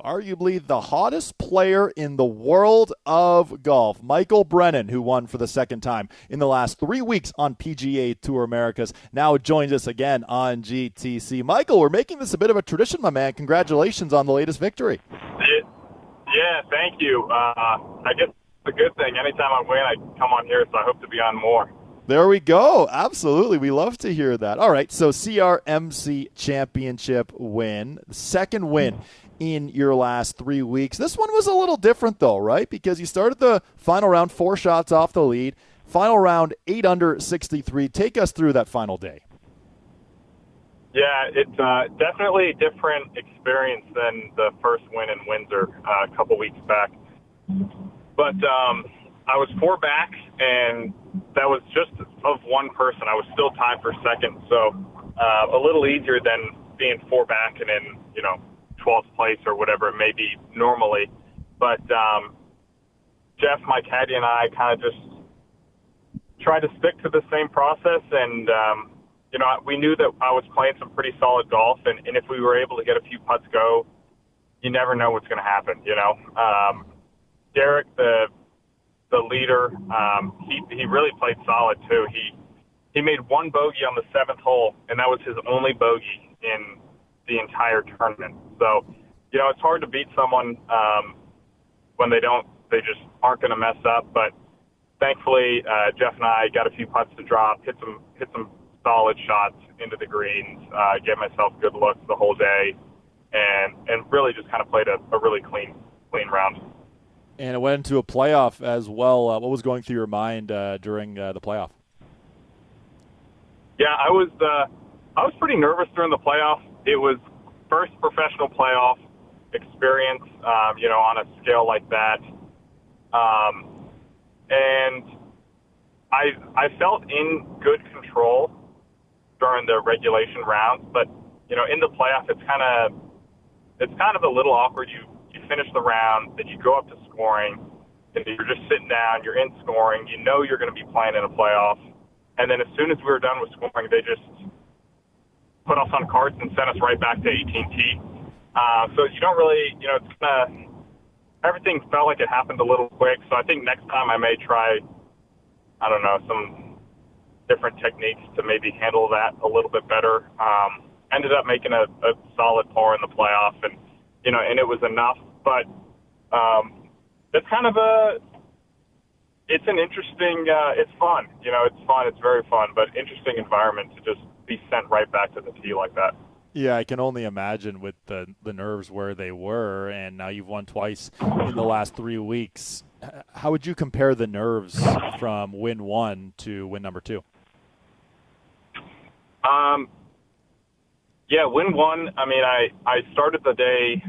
Arguably the hottest player in the world of golf, Michael Brennan, who won for the second time in the last 3 weeks on PGA Tour Americas, now joins us again on GTC. Michael, we're making this a bit of a tradition, my man. Congratulations on the latest victory. Yeah, thank you. I guess it's a good thing. Anytime I win, I come on here, so I hope to be on more. There we go. Absolutely. We love to hear that. All right, so CRMC Championship win, second win in your last 3 weeks. This one was a little different, though, right? Because you started the final round 4 shots off the lead. Final round 8 under 63. Take us through that final day. Yeah, it's definitely a different experience than the first win in Windsor a couple weeks back. But I was 4 back, and that was just of one person. I was still tied for second, so a little easier than being 4 back and in, 12th place or whatever it may be normally. But Jeff, my caddy, and I kind of just tried to stick to the same process, and we knew that I was playing some pretty solid golf, and if we were able to get a few putts go, you never know what's going to happen, Derek, the leader, he really played solid too. He made one bogey on the 7th hole, and that was his only bogey in the entire tournament. So, it's hard to beat someone when they just aren't going to mess up. But thankfully, Jeff and I got a few putts to drop, hit some solid shots into the greens, gave myself good looks the whole day, and really just kind of played a really clean round. And it went into a playoff as well. What was going through your mind during the playoff? Yeah, I was pretty nervous during the playoff. It was first professional playoff experience, on a scale like that. And I felt in good control during the regulation rounds, but in the playoff, it's kind of a little awkward. You finish the round, then you go up to scoring, and you're just sitting down, you're in scoring, you're going to be playing in a playoff, and then as soon as we were done with scoring, they just put us on carts and sent us right back to 18T. So you don't really, it's kind of, everything felt like it happened a little quick, so I think next time I may try, some different techniques to maybe handle that a little bit better. Ended up making a solid par in the playoff, and it was enough. But it's kind of it's an interesting, it's fun. It's fun. It's very fun, but interesting environment to just be sent right back to the tee like that. Yeah, I can only imagine with the nerves where they were, and now you've won twice in the last 3 weeks. How would you compare the nerves from win 1 to win number 2? Yeah, win 1. I mean, I started the day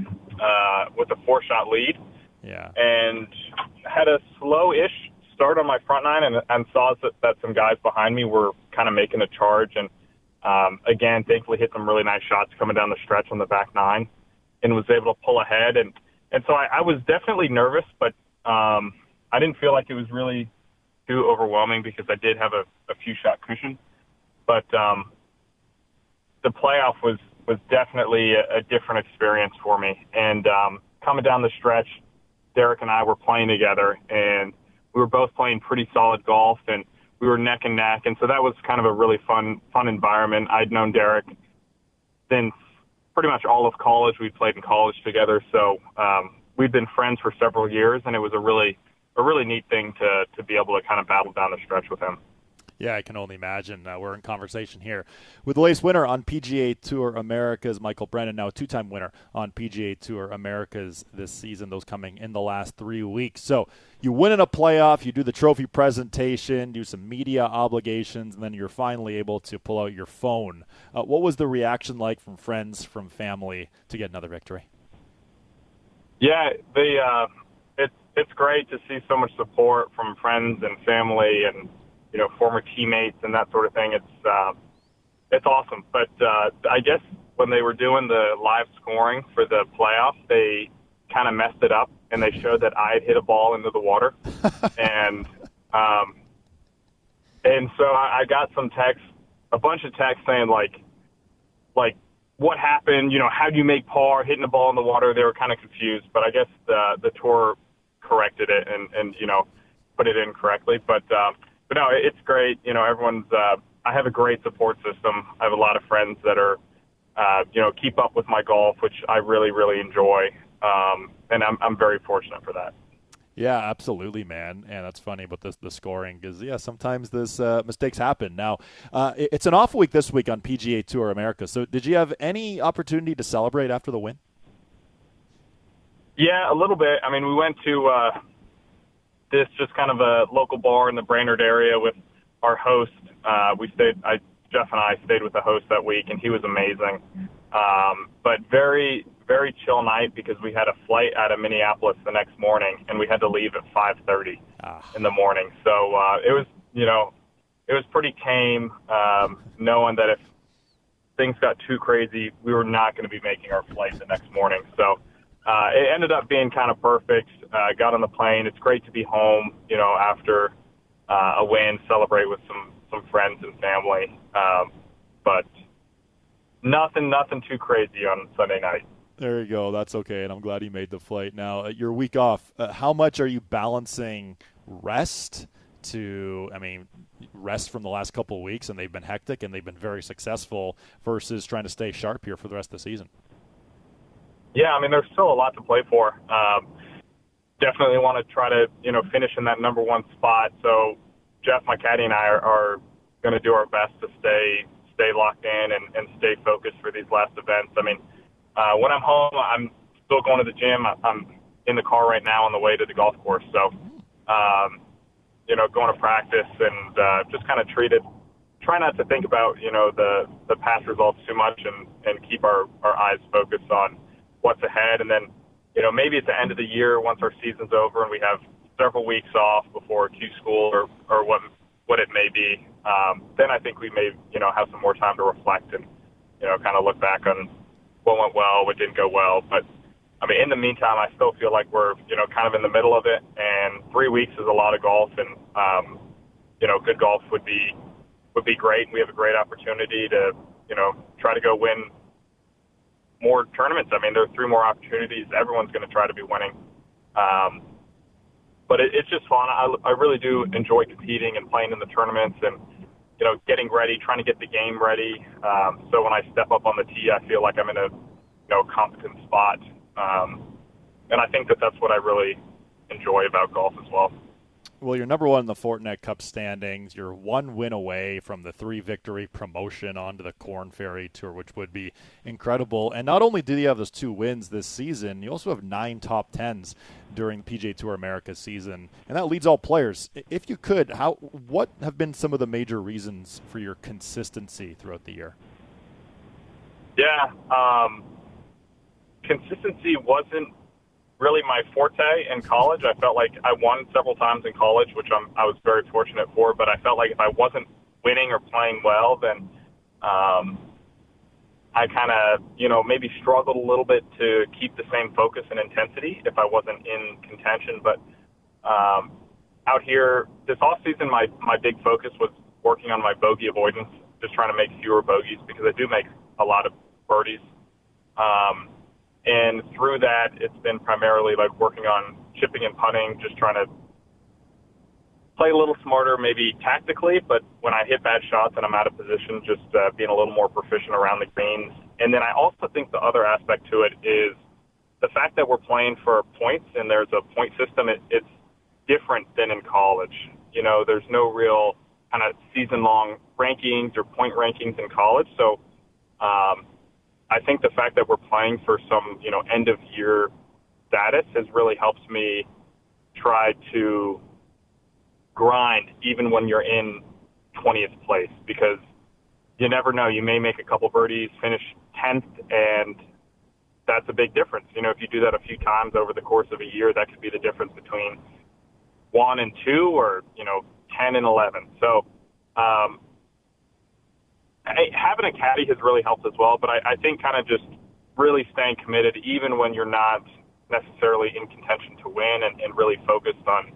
with a 4-shot lead. Yeah. And had a slow-ish start on my front nine, and saw that some guys behind me were kind of making a charge. And again, thankfully hit some really nice shots coming down the stretch on the back nine, and was able to pull ahead. And so I was definitely nervous, but I didn't feel like it was really too overwhelming because I did have a few shot cushion. But the playoff was definitely a different experience for me. And coming down the stretch, Derek and I were playing together, and we were both playing pretty solid golf, and we were neck and neck. And so that was kind of a really fun environment. I'd known Derek since pretty much all of college. We'd played in college together. So we'd been friends for several years, and it was a really neat thing to be able to kind of battle down the stretch with him. Yeah, I can only imagine. We're in conversation here with the latest winner on PGA Tour Americas, Michael Brennan, now a 2-time winner on PGA Tour Americas this season, those coming in the last 3 weeks. So you win in a playoff, you do the trophy presentation, do some media obligations, and then you're finally able to pull out your phone. What was the reaction like from friends, from family, to get another victory? Yeah, it's great to see so much support from friends and family and former teammates and that sort of thing. It's awesome. But I guess when they were doing the live scoring for the playoff, they kind of messed it up, and they showed that I had hit a ball into the water. and so I got some texts, a bunch of texts saying like what happened, how do you make par, hitting the ball in the water. They were kind of confused, but I guess the tour corrected it and put it in correctly. But no, it's great. Everyone's, I have a great support system. I have a lot of friends that are, keep up with my golf, which I really, really enjoy. And I'm very fortunate for that. Yeah, absolutely, man. And that's funny about the scoring because, sometimes this mistakes happen. Now, it's an off week this week on PGA Tour Americas. So did you have any opportunity to celebrate after the win? Yeah, a little bit. I mean, we went to this just kind of a local bar in the Brainerd area with our host. Jeff and I stayed with the host that week, and he was amazing. But very, very chill night because we had a flight out of Minneapolis the next morning, and we had to leave at 5:30 in the morning. So it was pretty tame, knowing that if things got too crazy, we were not going to be making our flight the next morning. So it ended up being kind of perfect. Got on the plane. It's great to be home, after a win, celebrate with some friends and family. But nothing too crazy on Sunday night. There you go. That's okay, and I'm glad you made the flight. Now, your week off, how much are you balancing rest rest from the last couple of weeks, and they've been hectic, and they've been very successful, versus trying to stay sharp here for the rest of the season? Yeah, there's still a lot to play for. Definitely want to try to, finish in that number one spot. So Jeff, my caddy, and I are going to do our best to stay locked in and stay focused for these last events. When I'm home, I'm still going to the gym. I'm in the car right now on the way to the golf course. So, going to practice and just kind of try not to think about, the past results too much and keep our eyes focused on what's ahead. And then, maybe at the end of the year, once our season's over and we have several weeks off before Q school or what it may be, then I think we may, have some more time to reflect and, kind of look back on what went well, what didn't go well. But, in the meantime, I still feel like we're, kind of in the middle of it, and 3 weeks is a lot of golf, and, good golf would be great, and we have a great opportunity to, try to go win more tournaments. There are 3 more opportunities. Everyone's going to try to be winning. But it's just fun. I really do enjoy competing and playing in the tournaments and, getting ready, trying to get the game ready. So when I step up on the tee, I feel like I'm in a, competent spot. And I think that's what I really enjoy about golf as well. Well, you're number one in the Fortinet Cup standings. You're 1 win away from the 3-victory promotion onto the Korn Ferry Tour, which would be incredible. And not only do you have those 2 wins this season, you also have 9 top 10s during the PGA Tour Americas season, and that leads all players. If you could, what have been some of the major reasons for your consistency throughout the year? Yeah, consistency wasn't really my forte in college. I felt like I won several times in college, which I was very fortunate for, but I felt like if I wasn't winning or playing well, then I kind of, maybe struggled a little bit to keep the same focus and intensity if I wasn't in contention. But out here this off season, my big focus was working on my bogey avoidance, just trying to make fewer bogeys because I do make a lot of birdies. And through that, it's been primarily like working on chipping and putting, just trying to play a little smarter, maybe tactically, but when I hit bad shots and I'm out of position, just being a little more proficient around the greens. And then I also think the other aspect to it is the fact that we're playing for points and there's a point system. It's different than in college. There's no real kind of season-long rankings or point rankings in college. So I think the fact that we're playing for some, end-of-year status has really helped me try to grind even when you're in 20th place, because you never know. You may make a couple birdies, finish 10th, and that's a big difference. If you do that a few times over the course of a year, that could be the difference between 1 and 2 or, 10 and 11. So having a caddy has really helped as well, but I think kind of just really staying committed even when you're not necessarily in contention to win and really focused on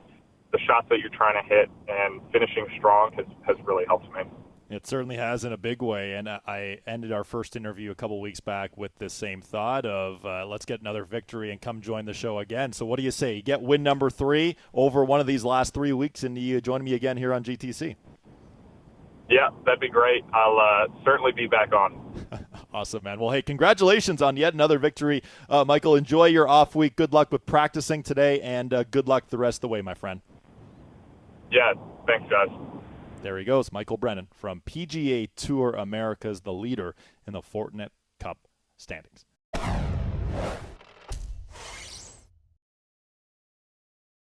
the shots that you're trying to hit and finishing strong has really helped me. It certainly has in a big way, and I ended our first interview a couple weeks back with this same thought of let's get another victory and come join the show again. So what do you say? You get win number 3 over one of these last 3 weeks, and you join me again here on GTC. Yeah, that'd be great. I'll certainly be back on. Awesome, man. Well, hey, congratulations on yet another victory. Michael, enjoy your off week. Good luck with practicing today, and good luck the rest of the way, my friend. Yeah, thanks, guys. There he goes, Michael Brennan from PGA Tour Americas, the leader in the Fortinet Cup standings.